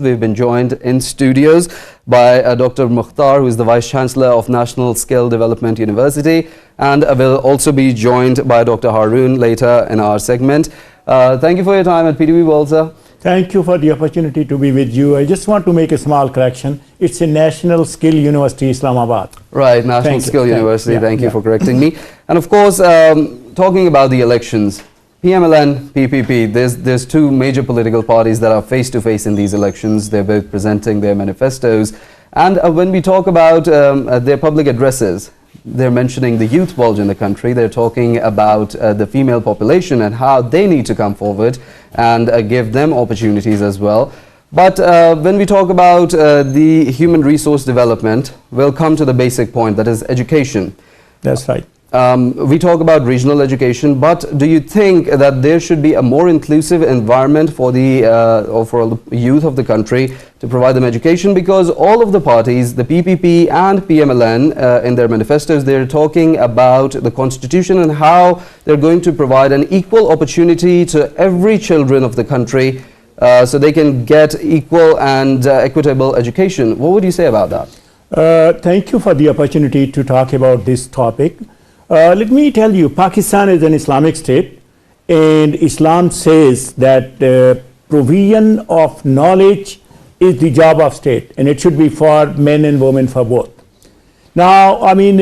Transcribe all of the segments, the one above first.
We've been joined in studios by Dr. Mukhtar, who is the Vice Chancellor of National Skill Development University, and will also be joined by Dr. Haroon later in our segment. Thank you for your time at PTV World, sir. Thank you for the opportunity to be with you. I just want to make a small correction. It's a National Skill University, Islamabad. Right, National Skill University. Thank you for correcting me. And of course, talking about the elections, PMLN, PPP, there's two major political parties that are face-to-face in these elections. They're both presenting their manifestos. And when we talk about their public addresses, they're mentioning the youth bulge in the country. They're talking about the female population and how they need to come forward and give them opportunities as well. But when we talk about the human resource development, we'll come to the basic point, that is education. That's right. We talk about regional education, but do you think that there should be a more inclusive environment for the youth of the country to provide them education? Because all of the parties, the PPP and PMLN, in their manifestos, they're talking about the constitution and how they're going to provide an equal opportunity to every children of the country so they can get equal and equitable education. What would you say about that? Thank you for the opportunity to talk about this topic. Let me tell you, Pakistan is an Islamic state, and Islam says that provision of knowledge is the job of state, and it should be for men and women, for both. Now, I mean,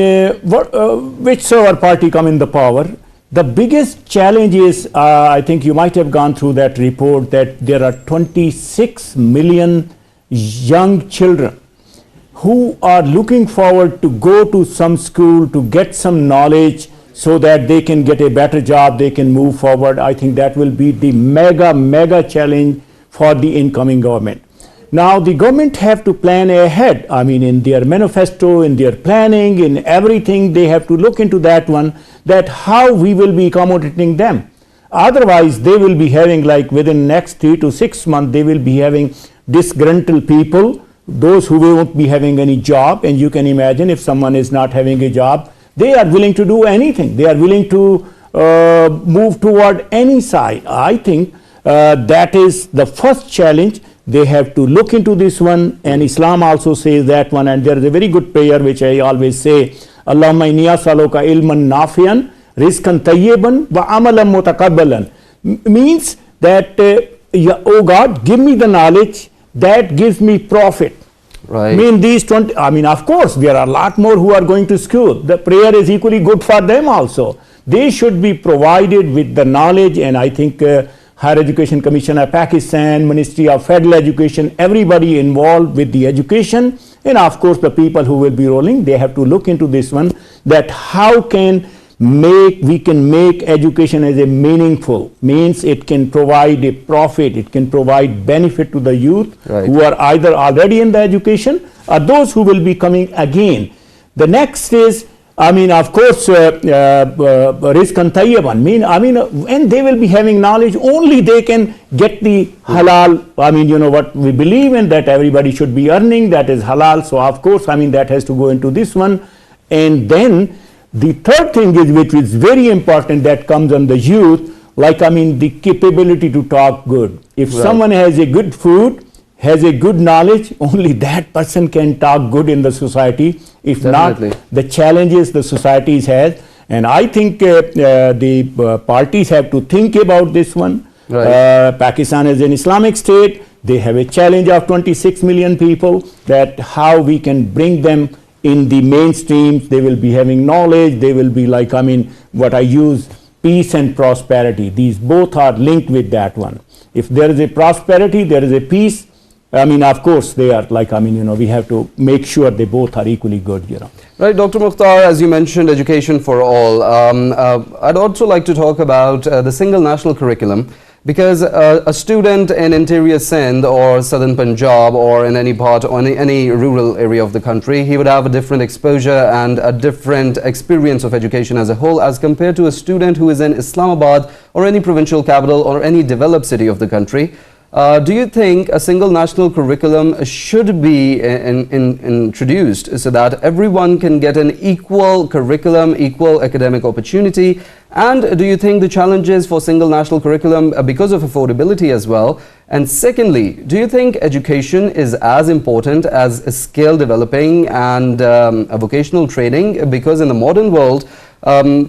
whichever party come in the power, the biggest challenge is, I think you might have gone through that report, that there are 26 million young children who are looking forward to go to some school to get some knowledge so that they can get a better job, they can move forward. I think that will be the mega challenge for the incoming government. Now, the government have to plan ahead. I mean, in their manifesto, in their planning, in everything, they have to look into that one, that how we will be accommodating them. Otherwise, they will be having, like within next 3 to 6 months, they will be having disgruntled people, those who won't be having any job. And you can imagine, if someone is not having a job, they are willing to do anything. They are willing to move toward any side. I think that is the first challenge. They have to look into this one, and Islam also says that one. And there is a very good prayer which I always say, Allahumma inni as'aluka ilman nafian, rizqan tayyiban wa amalan mutakabbalan. Means that, oh God, give me the knowledge that gives me profit. Right. I mean, these 20, I mean, of course, there are a lot more who are going to school. The prayer is equally good for them also. They should be provided with the knowledge, and I think Higher Education Commission of Pakistan, Ministry of Federal Education, everybody involved with the education, and of course the people who will be rolling, they have to look into this one, that how can we can make education as a meaningful, means it can provide a profit, it can provide benefit to the youth who are either already in the education or those who will be coming again. The next is, I mean, of course, rizqan tayyiban, I mean, when they will be having knowledge, only they can get the halal. I mean, you know what we believe in, that everybody should be earning, that is halal. So of course, I mean, that has to go into this one. And then the third thing is, which is very important, that comes on the youth, like, I mean, the capability to talk good. If someone has a good food, has a good knowledge, only that person can talk good in the society. If not, the challenges the societies has. And I think the parties have to think about this one. Pakistan is an Islamic state. They have a challenge of 26 million people, that how we can bring them in the mainstream. They will be having knowledge. They will be, like, I mean, what I use, peace and prosperity. These both are linked with that one. If there is a prosperity, there is a peace. I mean, of course, they are, like, I mean, you know, we have to make sure they both are equally good, you know. Right, Dr. Mukhtar, as you mentioned, education for all. I'd also like to talk about the single national curriculum, because a student in interior Sindh or southern Punjab or in any part or any rural area of the country, he would have a different exposure and a different experience of education as a whole, as compared to a student who is in Islamabad or any provincial capital or any developed city of the country. Do you think a single national curriculum should be introduced so that everyone can get an equal curriculum, equal academic opportunity, And do you think the challenges for single national curriculum because of affordability as well? And secondly, do you think education is as important as skill developing and a vocational training? Because in the modern world,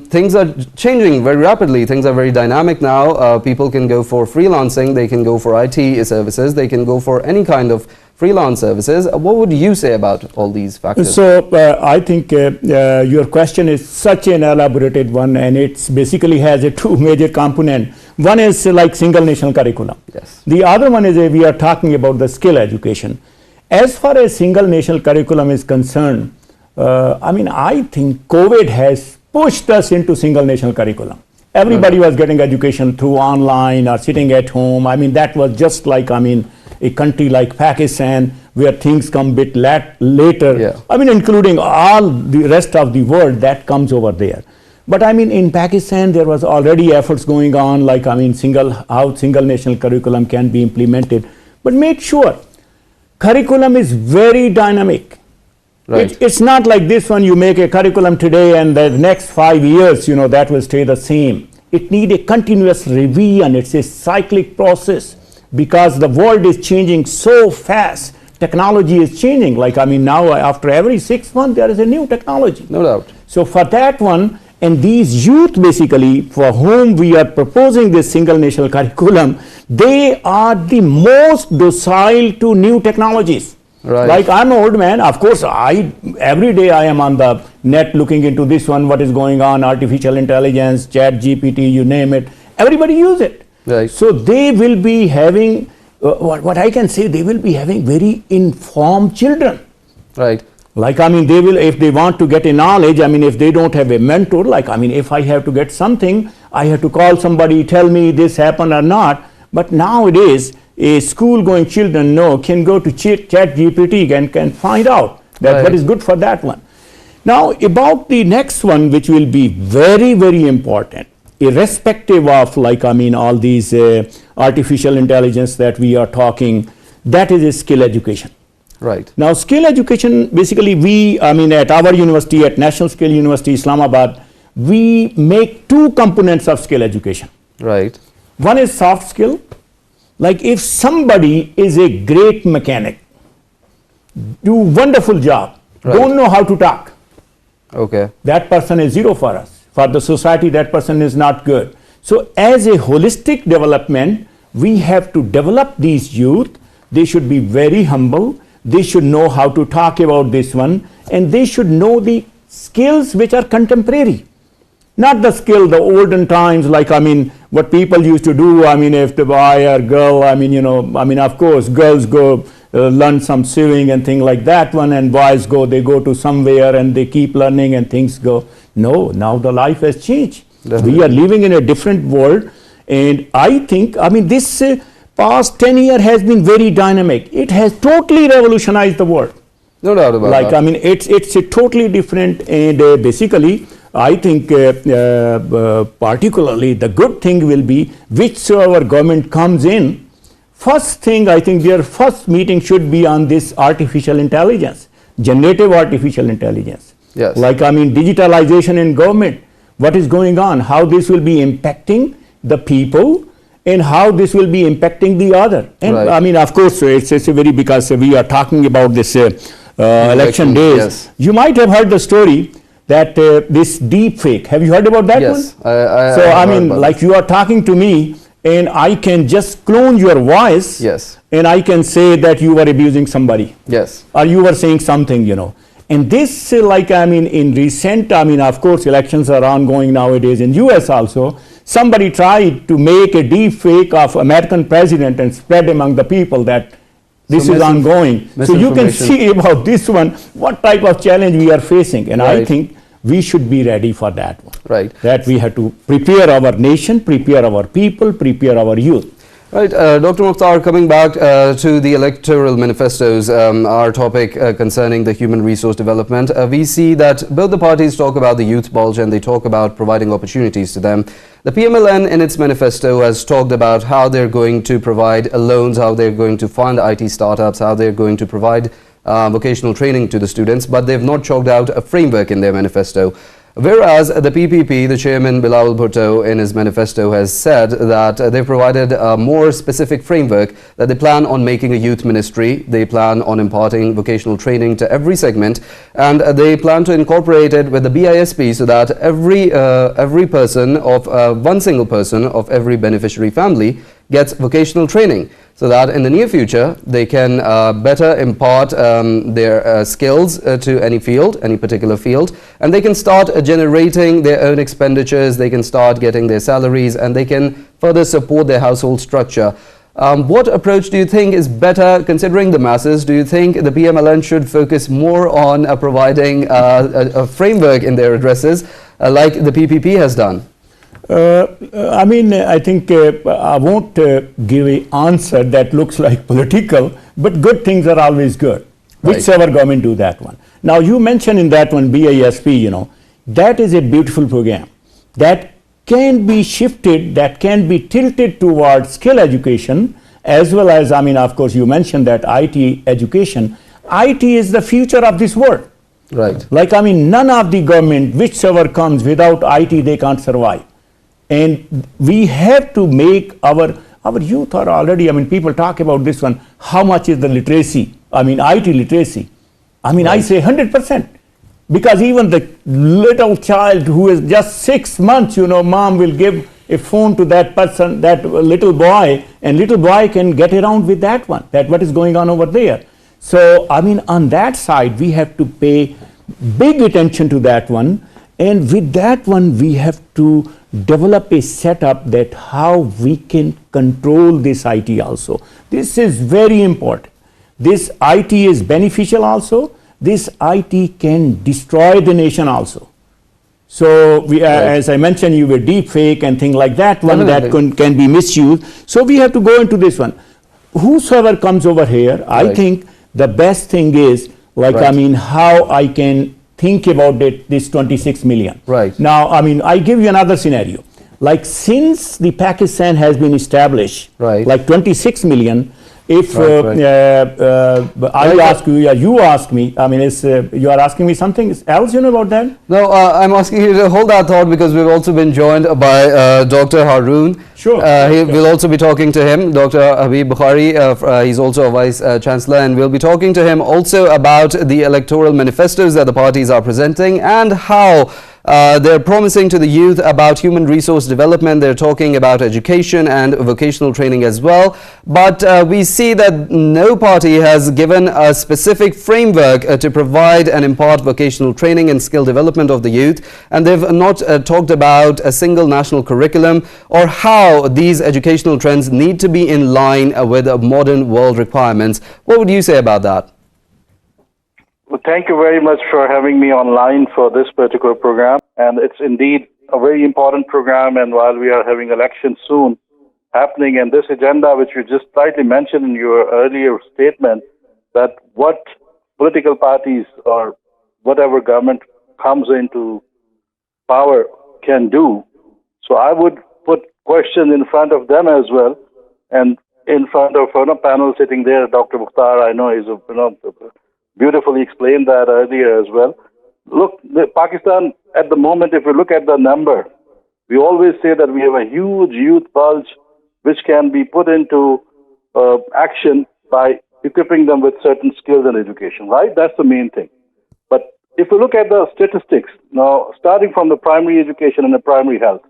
things are changing very rapidly. Things are very dynamic now. People can go for freelancing, they can go for IT services, they can go for any kind of freelance services. What would you say about all these factors? So I think your question is such an elaborated one, and it's basically has a two major component. One is like single national curriculum. Yes. The other one is we are talking about the skill education. As far as single national curriculum is concerned, I think COVID has pushed us into single national curriculum. Everybody was getting education through online or sitting at home. That was just like, a country like Pakistan, where things come a bit later. Yeah. Including all the rest of the world that comes over there. But in Pakistan, there was already efforts going on, like how single national curriculum can be implemented. But make sure, curriculum is very dynamic. Right. It's not like this one, you make a curriculum today and the next 5 years, that will stay the same. It needs a continuous revision. It's a cyclic process because the world is changing so fast. Technology is changing. Now after every 6 months, there is a new technology. No doubt. So for that one, and these youth basically for whom we are proposing this single national curriculum, they are the most docile to new technologies. Right. Like I'm an old man, of course, every day I am on the net looking into this one, what is going on, artificial intelligence, chat GPT, you name it. Everybody use it. Right. So they will be having, what I can say, they will be having very informed children. Right. They will, if they want to get a knowledge, if they don't have a mentor, if I have to get something, I have to call somebody, tell me this happened or not. But nowadays, a school-going children can go to chat GPT and can find out that what is good for that one. Now, about the next one, which will be very, very important, irrespective of all these artificial intelligence that we are talking, that is a skill education. Right. Now, skill education, basically we, at our university, at National Skill University, Islamabad, we make two components of skill education. Right. One is soft skill. Like if somebody is a great mechanic, do wonderful job, don't know how to talk. Okay. That person is zero for us. For the society, that person is not good. So as a holistic development, we have to develop these youth. They should be very humble. They should know how to talk about this one. And they should know the skills which are contemporary. Not the skill, the olden times, what people used to do, if the boy or girl, of course, girls go learn some sewing and things like that one, and boys they go to somewhere and they keep learning and things go. No, now the life has changed. Definitely. We are living in a different world, and I think, this past 10 years has been very dynamic. It has totally revolutionized the world. No doubt about that. It's a totally different, and basically, I think particularly the good thing will be whichever government comes in, first thing I think their first meeting should be on this artificial intelligence, generative artificial intelligence. Yes. Digitalization in government, what is going on, how this will be impacting the people and how this will be impacting the other. And right. Of course, it's a very, because we are talking about this election days. Yes. You might have heard the story that this deep fake, have you heard about that one? Yes. So you are talking to me and I can just clone your voice. Yes. And I can say that you were abusing somebody. Yes. Or you were saying something, And this, in recent, of course, elections are ongoing nowadays in US also. Somebody tried to make a deep fake of American president and spread among the people that this is ongoing. So you can see about this one, what type of challenge we are facing. And right. I think we should be ready for that one. Right. That we have to prepare our nation, prepare our people, prepare our youth. Right, Dr. Mukhtar, coming back to the electoral manifestos, our topic concerning the human resource development, we see that both the parties talk about the youth bulge and they talk about providing opportunities to them. The PMLN in its manifesto has talked about how they're going to provide loans, how they're going to fund IT startups, how they're going to provide vocational training to the students, but they've not chalked out a framework in their manifesto. Whereas the PPP, the chairman Bilal Bhutto in his manifesto has said that they've provided a more specific framework that they plan on making a youth ministry. They plan on imparting vocational training to every segment, and they plan to incorporate it with the BISP so that every person of one single person of every beneficiary family gets vocational training, so that in the near future they can better impart their skills to any field, any particular field, and they can start generating their own expenditures, they can start getting their salaries, and they can further support their household structure. What approach do you think is better considering the masses? Do you think the PMLN should focus more on providing a framework in their addresses like the PPP has done? I mean, I think I won't give an answer that looks like political, but good things are always good. Right. Whichever government do that one. Now, you mentioned in that one, BISP, you know, that is a beautiful program that can be shifted, that can be tilted towards skill education, as well as, I mean, of course, you mentioned that IT education. IT is the future of this world. Right. Like, I mean, none of the government, whichever comes, without IT, they can't survive. And we have to make our youth are already, I mean, people talk about this one, how much is the literacy? I mean, IT literacy. I mean, I say 100%. Because even the little child who is just 6 months, you know, mom will give a phone to that person, that little boy, and little boy can get around with that one, that what is going on over there. So, I mean, on that side, we have to pay big attention to that one. And with that one, we have to develop a setup that how we can control this IT also. This is very important. This IT is beneficial also. This IT can destroy the nation also. So, we, as I mentioned, you were deep fake and things like that one that can be misused. So, we have to go into this one. Whosoever comes over here, I think the best thing is, like, I mean, how I can think about it, this 26 million. Right. Now, I mean, I give you another scenario. Like, since the Pakistan has been established, like 26 million, if I ask you, you ask me, I mean, you are asking me something else, you know, about that? No, I'm asking you to hold that thought because we've also been joined by Dr. Haroon. Sure. We'll also be talking to him, Dr. Habib Bokhari. He's also a Vice Chancellor, and we'll be talking to him also about the electoral manifestos that the parties are presenting and how they're promising to the youth about human resource development. They're talking about education and vocational training as well. But we see that no party has given a specific framework to provide and impart vocational training and skill development of the youth. And they've not talked about a single national curriculum or how these educational trends need to be in line with modern world requirements. What would you say about that? Well, thank you very much for having me online for this particular program. And it's indeed a very important program. And while we are having elections soon happening, and this agenda, which you just slightly mentioned in your earlier statement, that what political parties or whatever government comes into power can do. So I would put questions in front of them as well. And in front of a panel sitting there, Dr. Mukhtar, I know he's beautifully explained that earlier as well. Look, Pakistan at the moment, if you look at the number, we always say that we have a huge youth bulge which can be put into action by equipping them with certain skills and education, right? That's the main thing. But if you look at the statistics, now starting from the primary education and the primary health,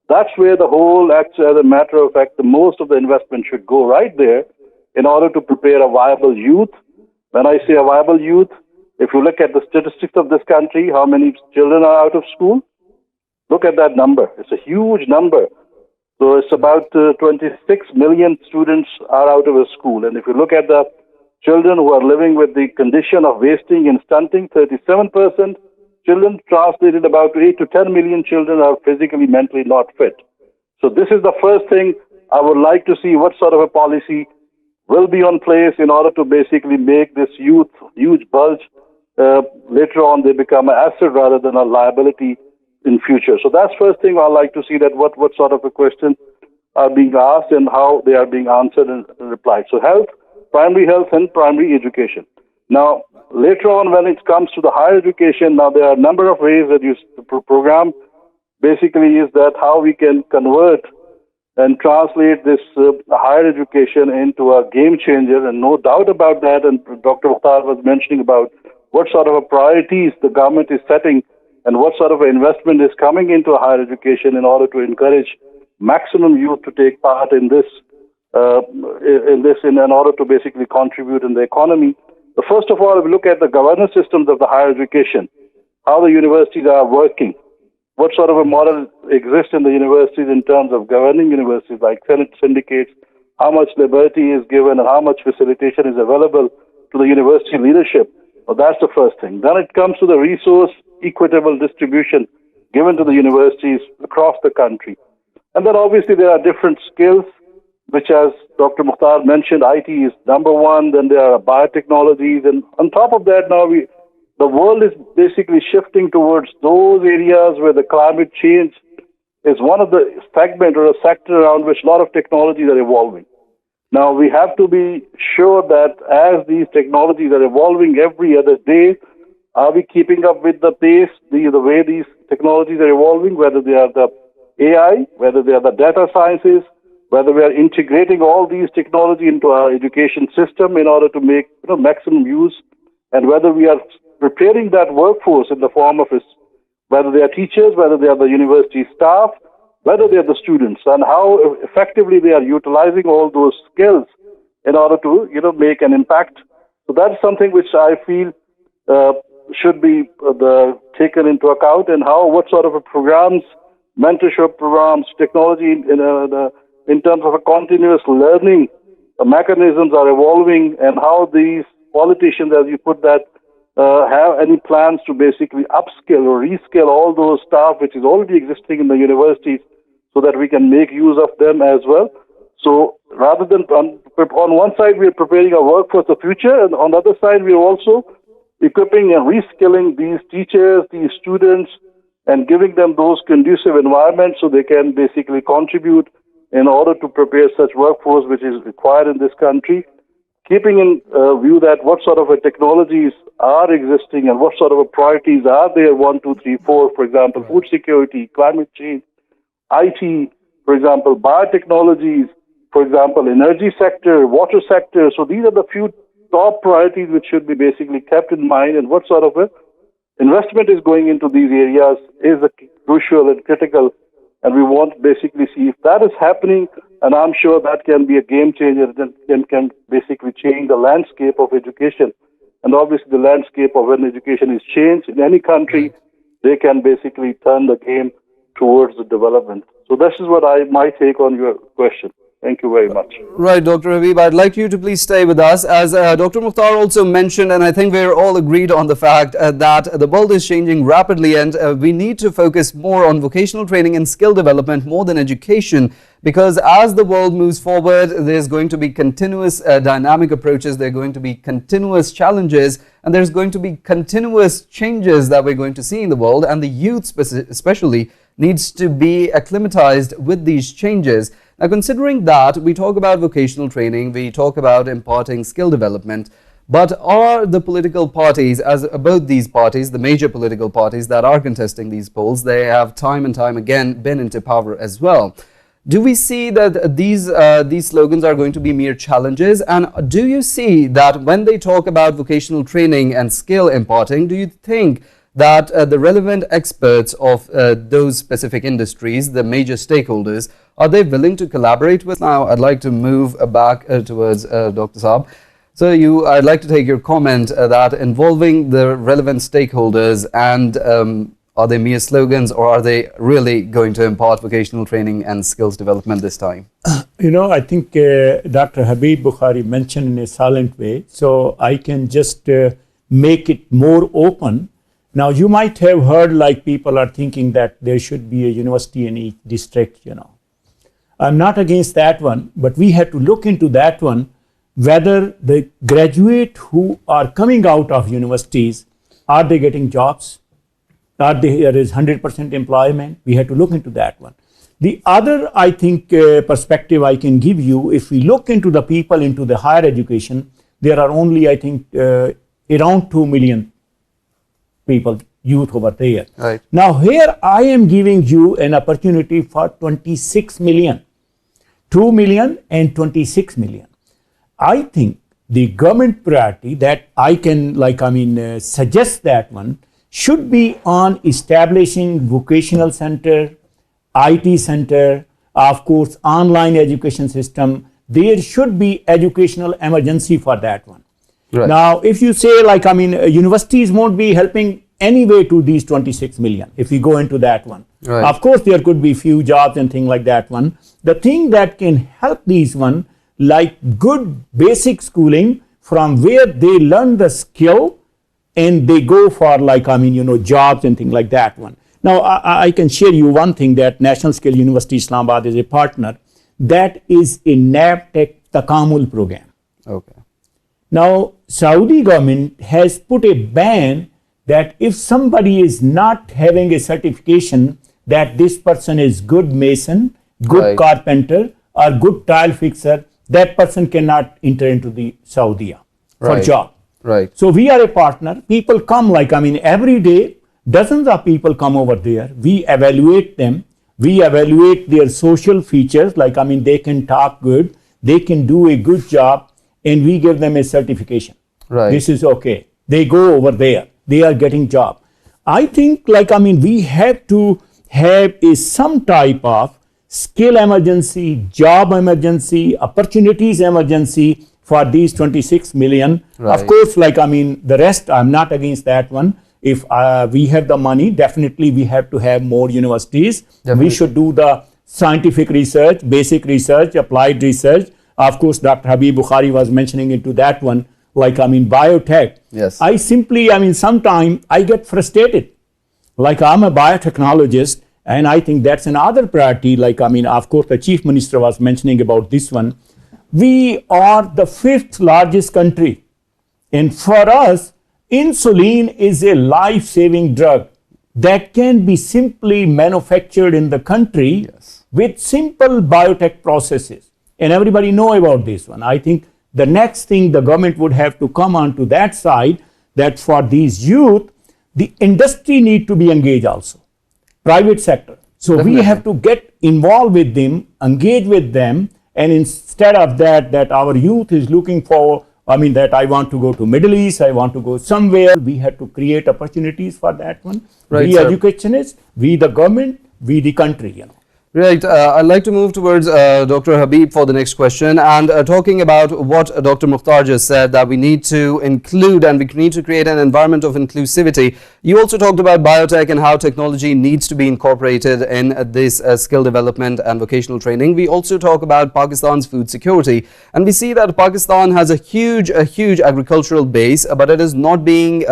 that's where the whole, actually, as a matter of fact, the most of the investment should go right there in order to prepare a viable youth. When I say a viable youth, if you look at the statistics of this country, how many children are out of school, look at that number. It's a huge number. So it's about 26 million students are out of a school. And if you look at the children who are living with the condition of wasting and stunting, 37% children, translated about 8 to 10 million children are physically, mentally not fit. So this is the first thing I would like to see, what sort of a policy will be on place in order to basically make this youth huge bulge. Later on, they become an asset rather than a liability in future. So that's first thing I'd like to see, that what sort of a question are being asked and how they are being answered and replied. So health, primary health and primary education. Now, later on, when it comes to the higher education, now there are a number of ways that the program basically is that how we can convert and translate this higher education into a game changer, and no doubt about that. And Dr. Mukhtar was mentioning about what sort of priorities the government is setting and what sort of investment is coming into higher education in order to encourage maximum youth to take part in this, in order to basically contribute in the economy. So first of all, if we look at the governance systems of the higher education, how the universities are working, what sort of a model exists in the universities in terms of governing universities, like syndicates, how much liberty is given and how much facilitation is available to the university leadership. Well, that's the first thing. Then it comes to the resource equitable distribution given to the universities across the country. And then obviously there are different skills, which, as Dr. Mukhtar mentioned, IT is number one, then there are biotechnologies, and on top of that now the world is basically shifting towards those areas where the climate change is one of the segment or a sector around which a lot of technologies are evolving. Now we have to be sure that as these technologies are evolving every other day, are we keeping up with the pace, the way these technologies are evolving, whether they are the AI, whether they are the data sciences, whether we are integrating all these technology into our education system in order to make maximum use, and whether we are preparing that workforce in the form of whether they are teachers, whether they are the university staff, whether they are the students, and how effectively they are utilizing all those skills in order to make an impact. So that's something which I feel should be taken into account, and what sort of programs, mentorship programs, technology in terms of a continuous learning mechanisms are evolving, and how these politicians, as you put that, have any plans to basically upskill or reskill all those staff which is already existing in the universities, so that we can make use of them as well. So rather than on one side we are preparing our work for the future, and on the other side we are also equipping and reskilling these teachers, these students, and giving them those conducive environments so they can basically contribute in order to prepare such workforce which is required in this country, keeping in view that what sort of technologies are existing and what sort of priorities are there, 1, 2, 3, 4, for example, food security, climate change, IT, for example, biotechnologies, for example, energy sector, water sector. So these are the few top priorities which should be basically kept in mind, and what sort of investment is going into these areas is crucial and critical. And we want to basically see if that is happening, and I'm sure that can be a game changer that can basically change the landscape of education. And obviously the landscape of when education is changed in any country, they can basically turn the game towards the development. So this is what my take on your question. Thank you very much. Right, Dr. Habib, I'd like you to please stay with us. As Dr. Mukhtar also mentioned, and I think we're all agreed on the fact that the world is changing rapidly, and we need to focus more on vocational training and skill development more than education, because as the world moves forward, there's going to be continuous dynamic approaches, there are going to be continuous challenges, and there's going to be continuous changes that we're going to see in the world, and the youth especially needs to be acclimatized with these changes. Now, considering that, we talk about vocational training, we talk about imparting skill development, but are the political parties, as both these parties, the major political parties that are contesting these polls, they have time and time again been into power as well. Do we see that these slogans are going to be mere challenges? And do you see that when they talk about vocational training and skill imparting, do you think that the relevant experts of those specific industries, the major stakeholders, are they willing to collaborate with? Now, I'd like to move back towards Dr. Saab. So I'd like to take your comment that involving the relevant stakeholders, and are they mere slogans, or are they really going to impart vocational training and skills development this time? I think Dr. Habib Bokhari mentioned in a silent way, so I can just make it more open. Now, you might have heard like people are thinking that there should be a university in each district, I'm not against that one, but we have to look into that one, whether the graduate who are coming out of universities, are they getting jobs? There is 100% employment? We have to look into that one. The other, I think, perspective I can give you, if we look into the people into the higher education, there are only, I think, around 2 million people, youth over there. Right. Now here I am giving you an opportunity for 26 million. 2 million and 26 million. I think the government priority that I can suggest that one should be on establishing vocational center, IT center, of course, online education system. There should be educational emergency for that one. Right. Now, if you say universities won't be helping anyway to these 26 million, if we go into that one. Right. Of course, there could be few jobs and things like that one. The thing that can help these one, like good basic schooling from where they learn the skill and they go for jobs and things like that one. Now, I can share you one thing that National Skill University Islamabad is a partner. That is a NABTEC Takamul program. Okay. Now, Saudi government has put a ban that if somebody is not having a certification that this person is good mason, good Right. carpenter, or good tile fixer, that person cannot enter into the Saudi for Right. job. Right. So we are a partner. People come every day, dozens of people come over there. We evaluate them. We evaluate their social features, they can talk good, they can do a good job, and we give them a certification. Right. This is okay. They go over there. They are getting job. I think we have to have some type of skill emergency, job emergency, opportunities emergency for these 26 million. Right. Of course, the rest, I'm not against that one. If we have the money, definitely we have to have more universities. Definitely. We should do the scientific research, basic research, applied research. Of course, Dr. Habib Bokhari was mentioning into that one, biotech. Yes. I simply, sometimes I get frustrated. I'm a biotechnologist, and I think that's another priority. Of course, the Chief Minister was mentioning about this one. We are the 5th largest country. And for us, insulin is a life-saving drug that can be simply manufactured in the country. Yes. With simple biotech processes. And everybody know about this one. I think the next thing the government would have to come on to that side, that for these youth, the industry need to be engaged also, private sector. So Definitely. we have to get involved with them, engage with them, and instead of that our youth is looking for, that I want to go to Middle East, I want to go somewhere, we have to create opportunities for that one. Right, We sir. educationists, we the government, we the country, Right. I'd like to move towards Dr. Habib for the next question, and talking about what Dr. Mukhtar just said, that we need to include and we need to create an environment of inclusivity. You also talked about biotech and how technology needs to be incorporated in this skill development and vocational training. We also talk about Pakistan's food security, and we see that Pakistan has a huge agricultural base, but it is not being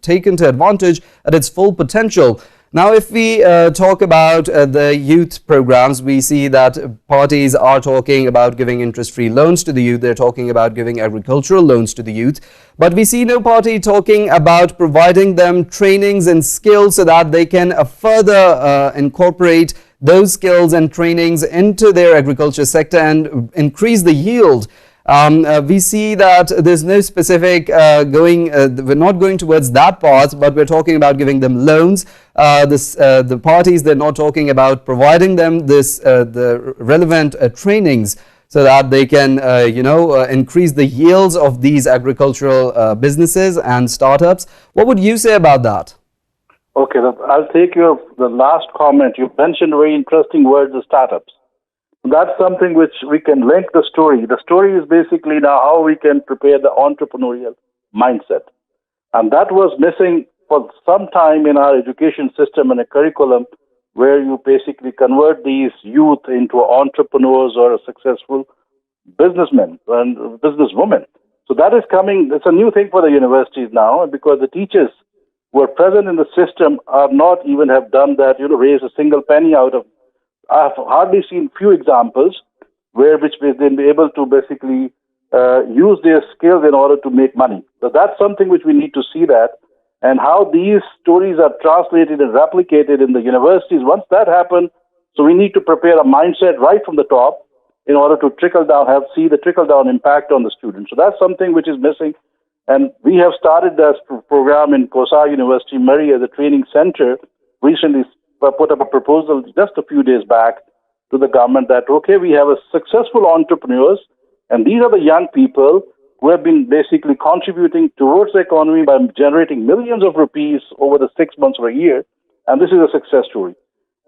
taken to advantage at its full potential. Now, if we talk about the youth programs, we see that parties are talking about giving interest-free loans to the youth. They're talking about giving agricultural loans to the youth. But we see no party talking about providing them trainings and skills so that they can further incorporate those skills and trainings into their agriculture sector and increase the yield. We see that there's no specific we're not going towards that path, but we're talking about giving them loans. The parties, they're not talking about providing them the relevant trainings so that they can increase the yields of these agricultural businesses and startups. What would you say about that? Okay, I'll take the last comment. You mentioned a very interesting word, the startups. That's something which we can link the story. The story is basically now how we can prepare the entrepreneurial mindset. And that was missing for some time in our education system and a curriculum where you basically convert these youth into entrepreneurs or successful businessmen and businesswomen. So that is coming. It's a new thing for the universities now, because the teachers who are present in the system are not even have done that, raise a single penny out of. I've hardly seen few examples which they've been able to basically use their skills in order to make money. So that's something which we need to see that, and how these stories are translated and replicated in the universities. Once that happens, so we need to prepare a mindset right from the top in order to see the trickle down impact on the students. So that's something which is missing. And we have started this program in Kosa University, Murray, as a training center. Recently put up a proposal just a few days back to the government that, okay, we have a successful entrepreneurs, and these are the young people who have been basically contributing towards the economy by generating millions of rupees over the 6 months or a year. And this is a success story.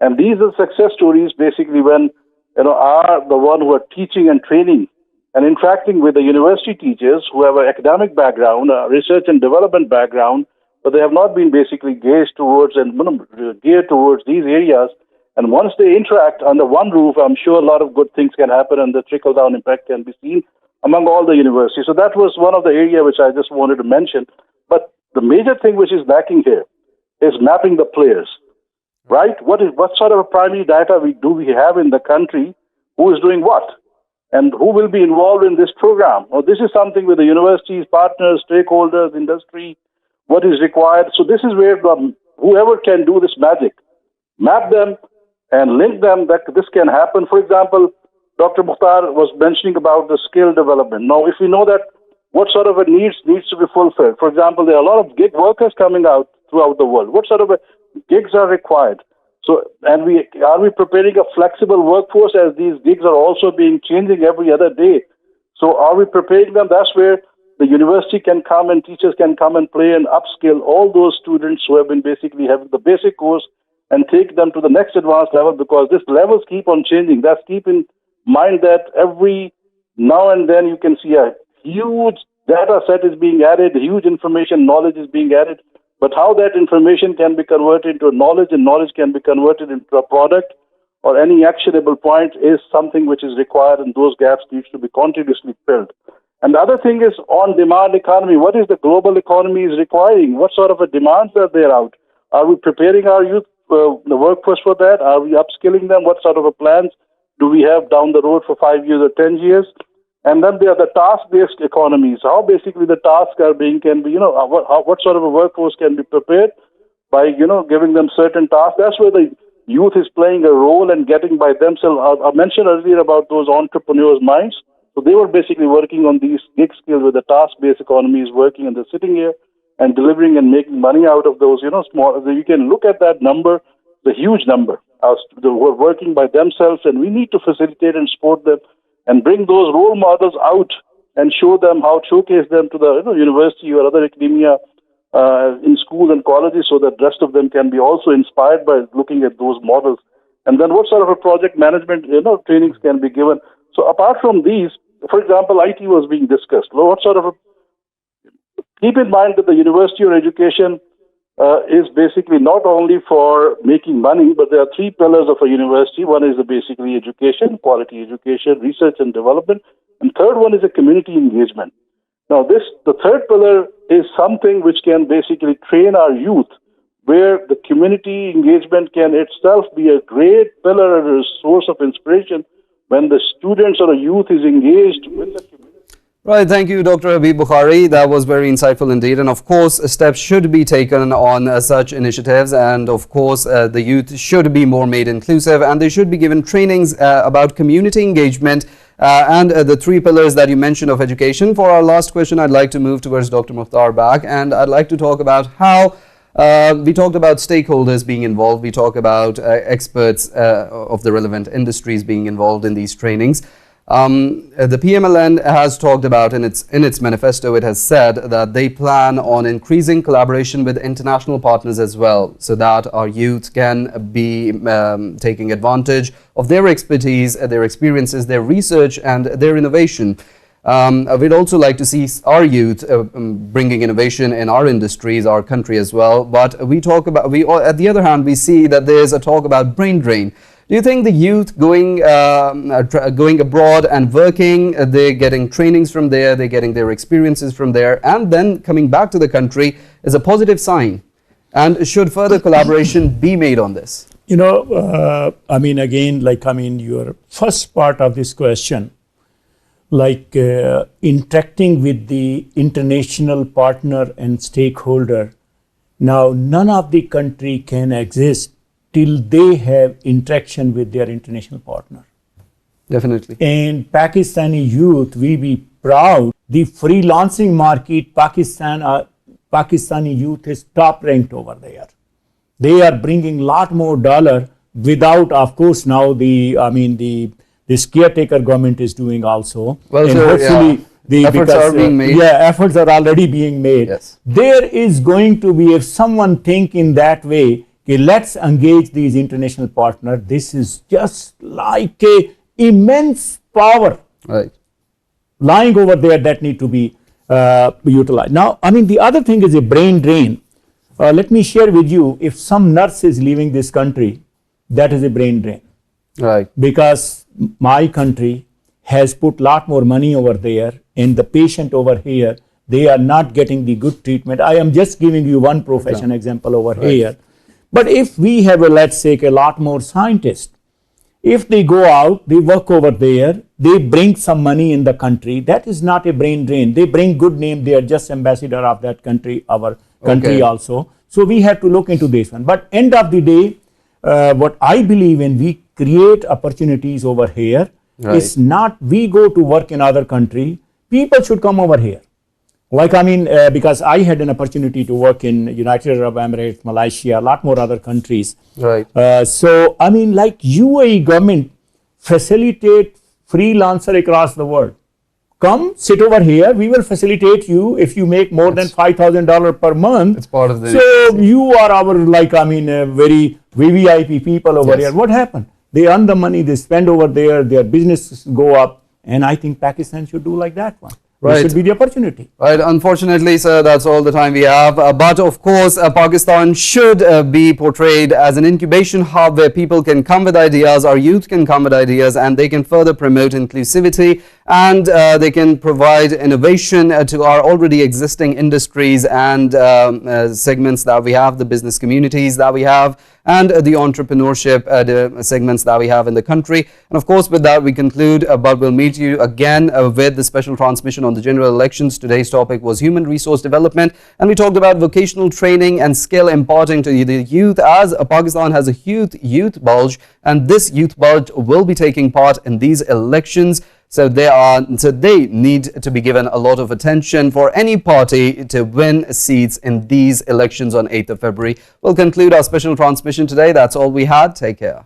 And these are success stories basically when, are the one who are teaching and training and interacting with the university teachers who have an academic background, a research and development background, but they have not been basically geared towards these areas. And once they interact under one roof, I'm sure a lot of good things can happen and the trickle-down impact can be seen among all the universities. So that was one of the areas which I just wanted to mention. But the major thing which is lacking here is mapping the players, right? What sort of a primary data do we have in the country? Who is doing what? And who will be involved in this program? Well, this is something with the universities, partners, stakeholders, industry, what is required. So this is where whoever can do this magic, map them and link them that this can happen. For example, Dr. Mukhtar was mentioning about the skill development. Now, if we know that what sort of a needs to be fulfilled, for example, there are a lot of gig workers coming out throughout the world. What sort of gigs are required? So, and are we preparing a flexible workforce as these gigs are also changing every other day? So are we preparing them? That's where the university can come and teachers can come and play and upskill all those students who have been basically having the basic course and take them to the next advanced level, because these levels keep on changing. That's keep in mind that every now and then you can see a huge data set is being added, huge information, knowledge is being added. But how that information can be converted into knowledge and knowledge can be converted into a product or any actionable point is something which is required, and those gaps need to be continuously filled. And the other thing is on-demand economy. What is the global economy is requiring? What sort of a demands are there out? Are we preparing our youth, the workforce for that? Are we upskilling them? What sort of a plans do we have down the road for 5 years or 10 years? And then there are the task-based economies. How basically the tasks are what sort of a workforce can be prepared by, giving them certain tasks. That's where the youth is playing a role and getting by themselves. I mentioned earlier about those entrepreneurs' minds. So they were basically working on these gig skills where the task-based economy is working, and they're sitting here and delivering and making money out of those, small. You can look at that number, the huge number. They were working by themselves, and we need to facilitate and support them and bring those role models out and showcase them to the university or other academia in schools and colleges, so that the rest of them can be also inspired by looking at those models. And then what sort of a project management trainings can be given. So apart from these, for example, IT was being discussed. What sort of keep in mind that the university or education is basically not only for making money, but there are three pillars of a university. One is basically education, quality education, research and development. And third one is a community engagement. Now the third pillar is something which can basically train our youth, where the community engagement can itself be a great pillar and a source of inspiration when the students or the youth is engaged with the community. Right, thank you, Dr. Habib Bokhari. That was very insightful indeed. And of course, steps should be taken on such initiatives. And of course, the youth should be more made inclusive, and they should be given trainings about community engagement and the three pillars that you mentioned of education. For our last question, I'd like to move towards Dr. Mukhtar back, and I'd like to talk about how we talked about stakeholders being involved. We talk about experts of the relevant industries being involved in these trainings. The PMLN has talked about in its manifesto, it has said that they plan on increasing collaboration with international partners as well, so that our youth can be taking advantage of their expertise, their experiences, their research and their innovation. We'd also like to see our youth bringing innovation in our industries, our country as well. But at the other hand, we see that there's a talk about brain drain. Do you think the youth going abroad and working, they're getting trainings from there, they're getting their experiences from there, and then coming back to the country is a positive sign? And should further collaboration be made on this? Your first part of this question, interacting with the international partner and stakeholder. Now, none of the country can exist till they have interaction with their international partner. Definitely. And Pakistani youth, we be proud the freelancing market, Pakistani youth is top ranked over there. They are bringing lot more dollar without, of course, now this caretaker government is doing also. Well, and sir, hopefully efforts are being made. Efforts are already being made. Yes. There is going to be, if someone think in that way, okay, let's engage these international partners. This is just like a immense power Right. lying over there that need to be utilized. Now, the other thing is a brain drain. Let me share with you, if some nurse is leaving this country, that is a brain drain. Right. Because my country has put lot more money over there, and the patient over here, they are not getting the good treatment. I am just giving you one profession example over here. But if we have, let's say, a lot more scientists, if they go out, they work over there, they bring some money in the country, that is not a brain drain. They bring good name, they are just ambassador of that country, our country also. So we have to look into this one. But end of the day, what I believe in, we create opportunities over here. It's not we go to work in other country, people should come over here. Like, because I had an opportunity to work in United Arab Emirates, Malaysia, a lot more other countries. Right. So, like UAE government facilitate freelancer across the world. Come, sit over here, we will facilitate you if you make more than $5,000 per month. It's part of the... So, you are our, very VVIP people over here. What happened? They earn the money, they spend over there, their businesses go up. And I think Pakistan should do like that one. Right. This should be the opportunity. Right. Unfortunately, sir, that's all the time we have. But of course, Pakistan should be portrayed as an incubation hub where people can come with ideas, our youth can come with ideas, and they can further promote inclusivity, and they can provide innovation to our already existing industries and segments that we have, the business communities that we have, and the entrepreneurship the segments that we have in the country. And of course, with that, we conclude, but we'll meet you again with the special transmission on the general elections. Today's topic was human resource development, and we talked about vocational training and skill imparting to the youth, as Pakistan has a huge youth bulge, and this youth bulge will be taking part in these elections. So they need to be given a lot of attention for any party to win seats in these elections on 8th of February. We'll conclude our special transmission today. That's all we had. Take care.